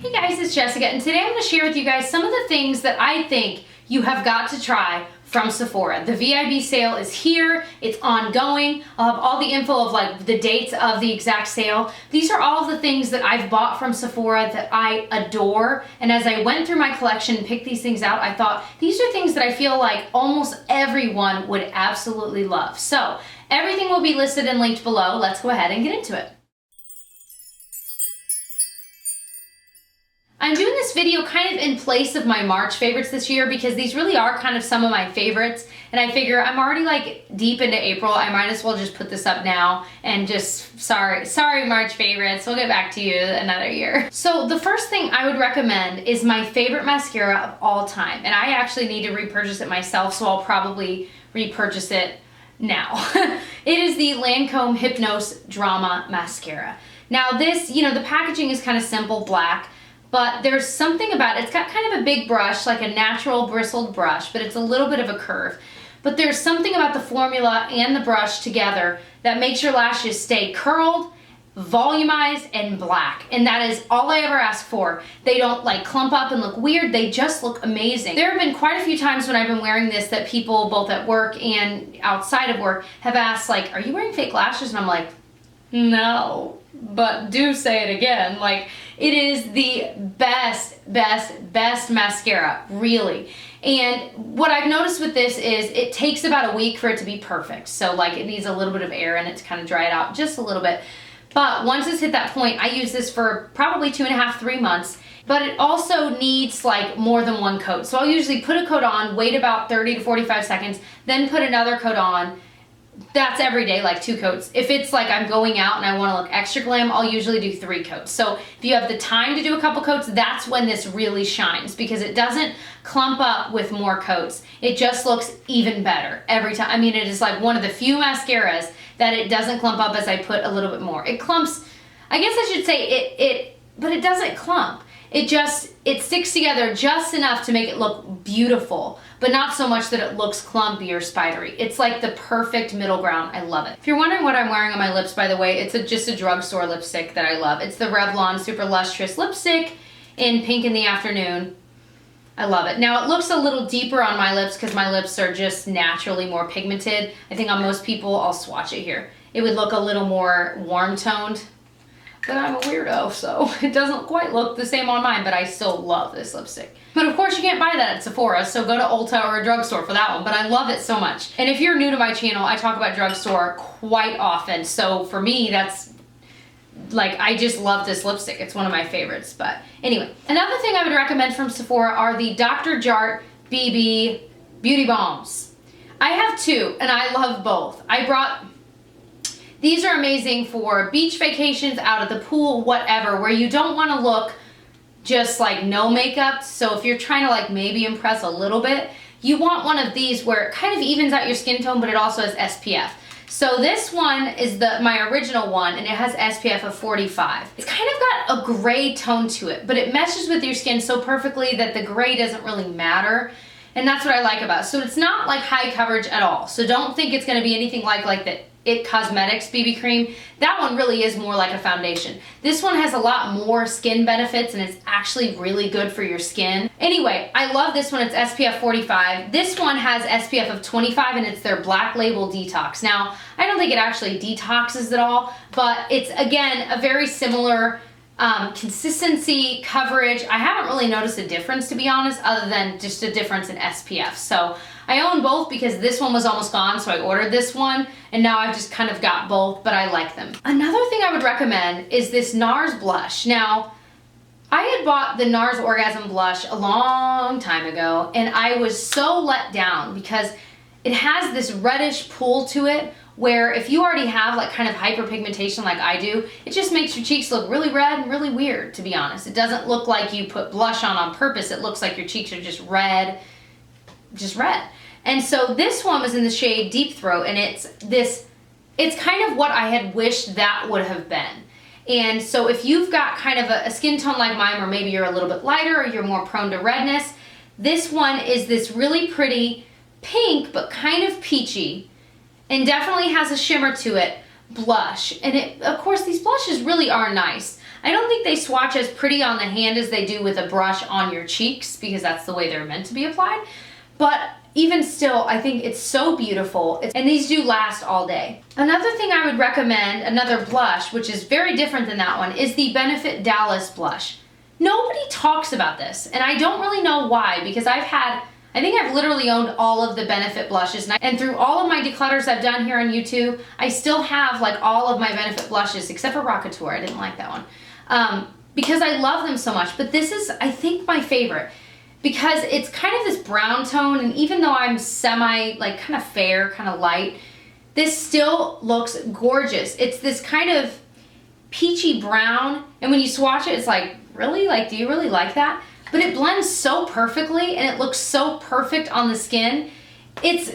Hey guys, it's Jessica, and today I'm going to share with you guys some of the things that I think you have got to try from Sephora. The VIB sale is here, it's ongoing. I'll have all the info of like the dates of the exact sale. These are all the things that I've bought from Sephora that I adore, and as I went through my collection and picked these things out, I thought these are things that I feel like almost everyone would absolutely love. So everything will be listed and linked below. Let's go ahead and get into it. I'm doing this video kind of in place of my March favorites this year because these really are kind of some of my favorites, and I figure I'm already like deep into April. I might as well just put this up now and just sorry March favorites, we'll get back to you another year. So the first thing I would recommend is my favorite mascara of all time, and I actually need to repurchase it myself, so I'll probably repurchase it now. It is the Lancome Hypnose Drama Mascara. Now this, you know, the packaging is kind of simple black, but there's something about it. It's got kind of a big brush, like a natural bristled brush, but it's a little bit of a curve. But there's something about the formula and the brush together that makes your lashes stay curled, volumized, and black. And that is all I ever ask for. They don't like clump up and look weird, they just look amazing. There have been quite a few times when I've been wearing this that people both at work and outside of work have asked like, are you wearing fake lashes? And I'm like, no, but do say it again. Like, it is the best mascara, really. And what I've noticed with this is it takes about a week for it to be perfect. So like it needs a little bit of air in it to kind of dry it out just a little bit. But once it's hit that point, I use this for probably 2.5 to 3 months. But it also needs like more than one coat. So I'll usually put a coat on, wait about 30 to 45 seconds, then put another coat on. That's every day, like 2 coats. If it's like I'm going out and I want to look extra glam, I'll usually do 3 coats. So if you have the time to do a couple coats, that's when this really shines because it doesn't clump up with more coats. It just looks even better every time. I mean, it is like one of the few mascaras that it doesn't clump up as I put a little bit more. It clumps, I guess I should say but it doesn't clump. It sticks together just enough to make it look beautiful, but not so much that it looks clumpy or spidery. It's like the perfect middle ground. I love it. If you're wondering what I'm wearing on my lips, by the way, it's just a drugstore lipstick that I love. It's the Revlon Super Lustrous lipstick in Pink in the Afternoon. I love it. Now it looks a little deeper on my lips because my lips are just naturally more pigmented. I think on most people, I'll swatch it here, it would look a little more warm toned. But I'm a weirdo, so it doesn't quite look the same on mine, but I still love this lipstick. But of course you can't buy that at Sephora, so go to Ulta or a drugstore for that one, but I love it so much. And if you're new to my channel, I talk about drugstore quite often, so for me, that's like, I just love this lipstick. It's one of my favorites, but anyway. Another thing I would recommend from Sephora are the Dr. Jart BB Beauty Balms. I have 2, and I love both. These are amazing for beach vacations, out at the pool, whatever, where you don't want to look just like no makeup. So if you're trying to like maybe impress a little bit, you want one of these where it kind of evens out your skin tone, but it also has SPF. So this one is my original one, and it has SPF of 45. It's kind of got a gray tone to it, but it meshes with your skin so perfectly that the gray doesn't really matter. And that's what I like about it. So it's not like high coverage at all. So don't think it's going to be anything like the It Cosmetics BB cream. That one really is more like a foundation. This one has a lot more skin benefits, and it's actually really good for your skin. Anyway, I love this one. It's SPF 45. This one has SPF of 25, and it's their Black Label Detox. Now, I don't think it actually detoxes at all, but it's, again, a very similar consistency, coverage. I haven't really noticed a difference, to be honest, other than just a difference in SPF. So I own both because this one was almost gone, so I ordered this one, and now I've just kind of got both, but I like them. Another thing I would recommend is this Nars Blush. Now, I had bought the Nars Orgasm Blush a long time ago, and I was so let down because it has this reddish pool to it, where if you already have like kind of hyperpigmentation like I do, it just makes your cheeks look really red and really weird, to be honest. It doesn't look like you put blush on purpose. It looks like your cheeks are just red. And so this one was in the shade Deep Throat, and it's kind of what I had wished that would have been. And so if you've got kind of a skin tone like mine, or maybe you're a little bit lighter or you're more prone to redness, this one is this really pretty pink, but kind of peachy, and definitely has a shimmer to it, blush. And of course, these blushes really are nice. I don't think they swatch as pretty on the hand as they do with a brush on your cheeks, because that's the way they're meant to be applied. But even still, I think it's so beautiful. And these do last all day. Another thing I would recommend, another blush, which is very different than that one, is the Benefit Dallas blush. Nobody talks about this, and I don't really know why, because I think I've literally owned all of the Benefit blushes, and through all of my declutters I've done here on YouTube, I still have like all of my Benefit blushes, except for Rockateur. I didn't like that one. Because I love them so much. But this is, I think, my favorite, because it's kind of this brown tone, and even though I'm semi, like kind of fair, kind of light, this still looks gorgeous. It's this kind of peachy brown, and when you swatch it, it's like, really? Like, do you really like that? But it blends so perfectly, and it looks so perfect on the skin. It's,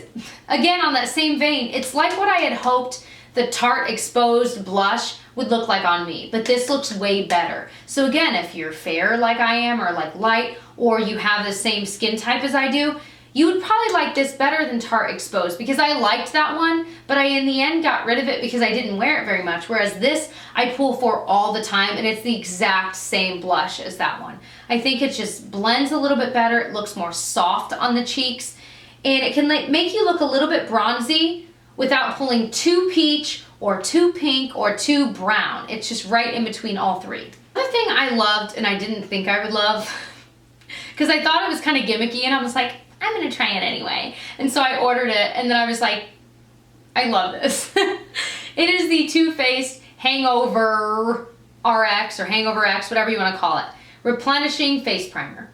again, on that same vein, it's like what I had hoped the Tarte Exposed blush would look like on me, but this looks way better. So again, if you're fair like I am, or like light, or you have the same skin type as I do, you would probably like this better than Tarte Exposed, because I liked that one, but I in the end got rid of it because I didn't wear it very much, whereas this I pull for all the time, and it's the exact same blush as that one. I think it just blends a little bit better, it looks more soft on the cheeks, and it can make you look a little bit bronzy without pulling too peach or too pink or too brown. It's just right in between all three. Another thing I loved, and I didn't think I would love, because I thought it was kind of gimmicky, and I was like, I'm gonna try it anyway. And so I ordered it, and then I was like, I love this. It is the TooFaced Hangover RX, or HangoveRx, whatever you wanna call it. Replenishing Face Primer.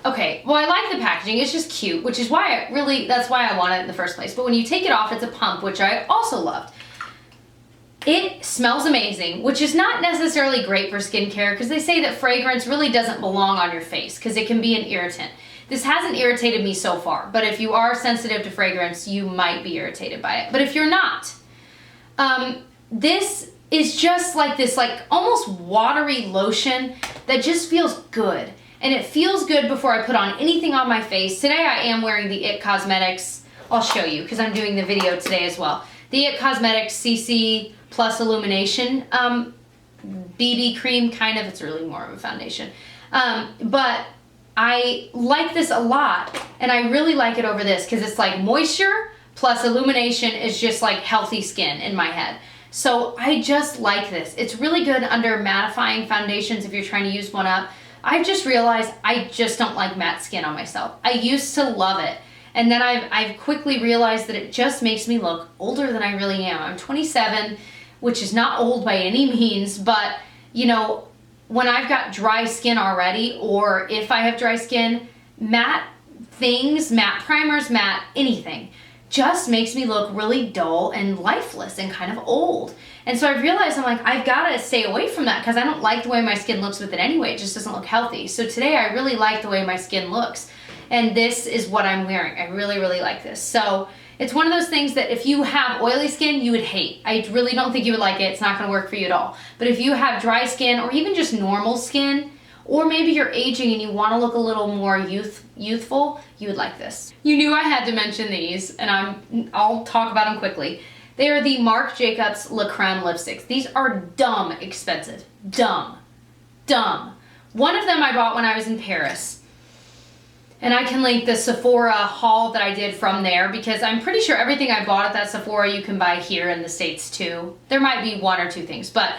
Okay, well, I like the packaging, it's just cute, which is why that's why I wanted it in the first place. But when you take it off, it's a pump, which I also loved. It smells amazing, which is not necessarily great for skincare, because they say that fragrance really doesn't belong on your face, because it can be an irritant. This hasn't irritated me so far, but if you are sensitive to fragrance, you might be irritated by it. But if you're not, this is just like this, like almost watery lotion that just feels good. And it feels good before I put on anything on my face. Today I am wearing the IT Cosmetics, I'll show you because I'm doing the video today as well. The IT Cosmetics CC Plus Illumination BB cream, kind of, it's really more of a foundation. But I like this a lot, and I really like it over this because it's like moisture plus illumination is just like healthy skin in my head. So I just like this. It's really good under mattifying foundations if you're trying to use one up. I've just realized I just don't like matte skin on myself. I used to love it, and then I've quickly realized that it just makes me look older than I really am. I'm 27, which is not old by any means, but you know, when I've got dry skin already, or if I have dry skin, matte things, matte primers, matte anything, just makes me look really dull and lifeless and kind of old. And so I realized, I'm like, I've got to stay away from that because I don't like the way my skin looks with it anyway. It just doesn't look healthy. So today I really like the way my skin looks. And this is what I'm wearing. I really, really like this. So it's one of those things that if you have oily skin, you would hate. I really don't think you would like it. It's not going to work for you at all. But if you have dry skin or even just normal skin, or maybe you're aging and you want to look a little more youthful, you would like this. You knew I had to mention these, and I'll talk about them quickly. They are the Marc Jacobs Le Creme lipsticks. These are dumb expensive. Dumb. Dumb. One of them I bought when I was in Paris. And I can link the Sephora haul that I did from there, because I'm pretty sure everything I bought at that Sephora you can buy here in the States too. There might be one or two things, but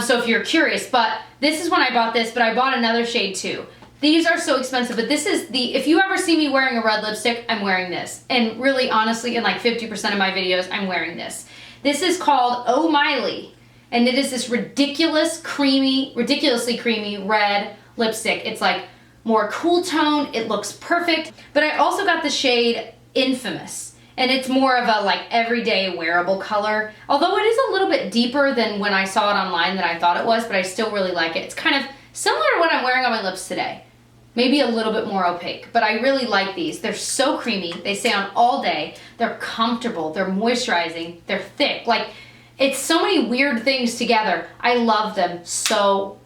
so if you're curious, but this is when I bought this, but I bought another shade too. These are so expensive, but this is if you ever see me wearing a red lipstick, I'm wearing this. And really, honestly, in like 50% of my videos, I'm wearing this. This is called Oh Miley, and it is this ridiculously creamy red lipstick. It's like more cool tone, it looks perfect, but I also got the shade Infamous, and it's more of a like everyday wearable color, although it is a little bit deeper than when I saw it online than I thought it was, but I still really like it. It's kind of similar to what I'm wearing on my lips today. Maybe a little bit more opaque, but I really like these. They're so creamy, they stay on all day, they're comfortable, they're moisturizing, they're thick. Like, it's so many weird things together. I love them so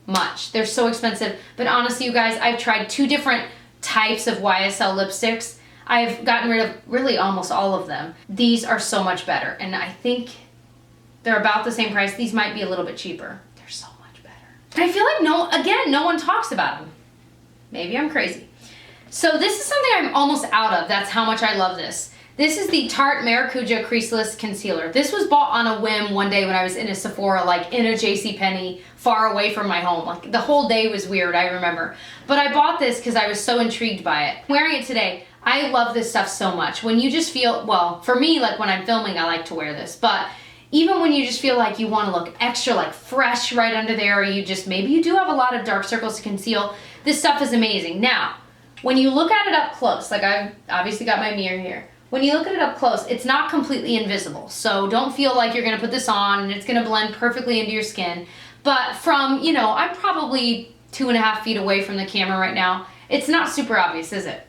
much. They're so expensive, but honestly, you guys, I've tried 2 different types of YSL lipsticks. I've gotten rid of really almost all of them. These are so much better, and I think They're about the same price. These might be a little bit cheaper. They're so much better. And I feel like no one talks about them. Maybe I'm crazy. So this is something I'm almost out of. That's how much I love this. This is the Tarte Maracuja Creaseless Concealer. This was bought on a whim one day when I was in a Sephora, like in a JCPenney, far away from my home. Like the whole day was weird, I remember. But I bought this because I was so intrigued by it. Wearing it today, I love this stuff so much. When you just feel, well, for me, like when I'm filming, I like to wear this. But even when you just feel like you want to look extra like fresh right under there, or you just, maybe you do have a lot of dark circles to conceal, this stuff is amazing. Now, when you look at it up close, like I've obviously got my mirror here. When you look at it up close, it's not completely invisible. So don't feel like you're gonna put this on and it's gonna blend perfectly into your skin. But from, you know, I'm probably 2.5 feet away from the camera right now. It's not super obvious, is it?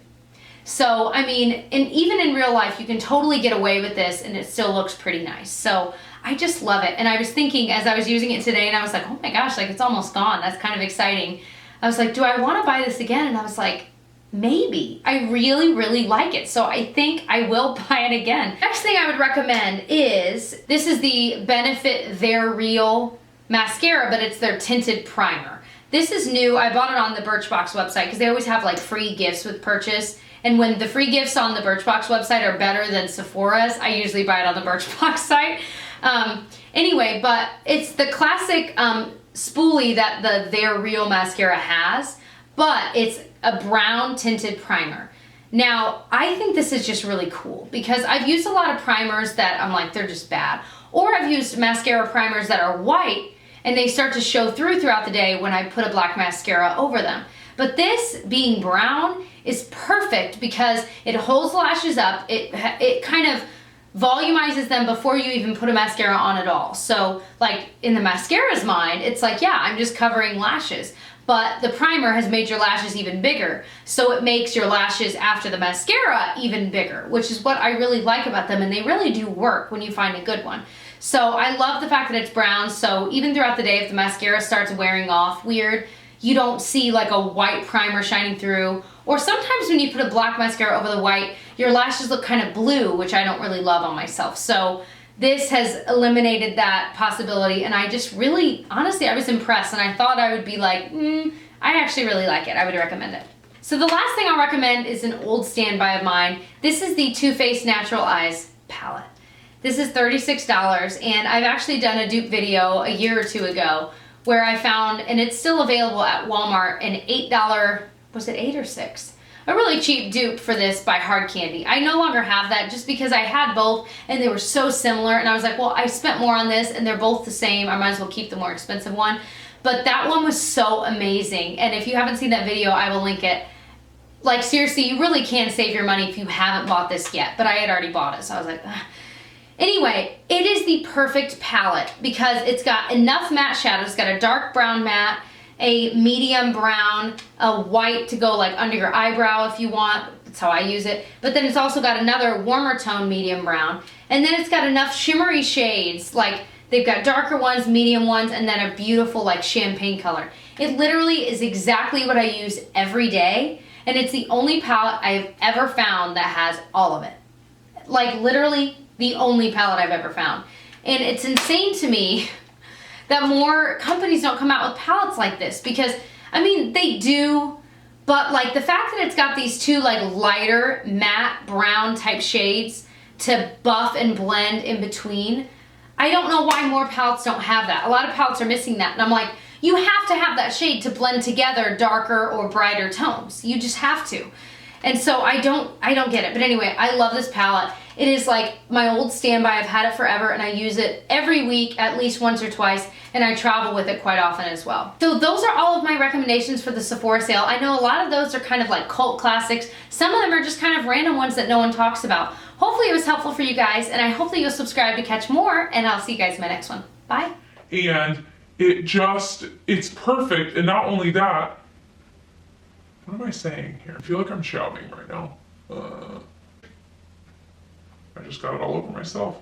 So, I mean, and even in real life, you can totally get away with this and it still looks pretty nice. So I just love it. And I was thinking as I was using it today and I was like, oh my gosh, like it's almost gone. That's kind of exciting. I was like, do I wanna buy this again? And I was like, maybe. I really, really like it. So I think I will buy it again. Next thing I would recommend is, this is the Benefit They're Real mascara, but it's their tinted primer. This is new. I bought it on the Birchbox website because they always have like free gifts with purchase. And when the free gifts on the Birchbox website are better than Sephora's, I usually buy it on the Birchbox site. Anyway, but it's the classic spoolie that the They're Real mascara has, but it's a brown tinted primer. Now, I think this is just really cool because I've used a lot of primers that I'm like, they're just bad. Or I've used mascara primers that are white and they start to show throughout the day when I put a black mascara over them. But this, being brown, is perfect because it holds lashes up. It kind of volumizes them before you even put a mascara on at all. So, like, in the mascara's mind, it's like, yeah, I'm just covering lashes. But the primer has made your lashes even bigger. So it makes your lashes after the mascara even bigger, which is what I really like about them. And they really do work when you find a good one. So I love the fact that it's brown. So even throughout the day, if the mascara starts wearing off weird, you don't see like a white primer shining through. Or sometimes when you put a black mascara over the white, your lashes look kind of blue, which I don't really love on myself. So this has eliminated that possibility, and I just really, honestly, I was impressed, and I thought I would be like, I actually really like it. I would recommend it. So the last thing I'll recommend is an old standby of mine. This is the TooFaced Natural Eyes palette. This is $36, and I've actually done a dupe video a year or two ago where I found, and it's still available at Walmart, an $8, was it 8 or 6? A really cheap dupe for this by Hard Candy. I no longer have that just because I had both and they were so similar, and I was like, well, I spent more on this and they're both the same. I might as well keep the more expensive one. But that one was so amazing, and if you haven't seen that video, I will link it. Like, seriously, you really can save your money if you haven't bought this yet, but I had already bought it, so I was like, ugh. Anyway, it is the perfect palette because it's got enough matte shadows. It's got a dark brown matte, a medium brown, a white to go like under your eyebrow if you want. That's how I use it. But then it's also got another warmer tone medium brown. And then it's got enough shimmery shades. Like, they've got darker ones, medium ones, and then a beautiful like champagne color. It literally is exactly what I use every day. And it's the only palette I've ever found that has all of it. Like, literally the only palette I've ever found. And it's insane to me that more companies don't come out with palettes like this, because, I mean, they do, but like the fact that it's got these two like lighter matte brown type shades to buff and blend in between, I don't know why more palettes don't have that. A lot of palettes are missing that, and I'm like, you have to have that shade to blend together darker or brighter tones. You just have to. And so I don't get it. But anyway, I love this palette. It is like my old standby. I've had it forever and I use it every week at least once or twice, and I travel with it quite often as well. So those are all of my recommendations for the Sephora sale. I know a lot of those are kind of like cult classics. Some of them are just kind of random ones that no one talks about. Hopefully it was helpful for you guys, and I hope that you'll subscribe to catch more, and I'll see you guys in my next one. Bye. And it's perfect, and not only that, what am I saying here? I feel like I'm shouting right now. I just got it all over myself.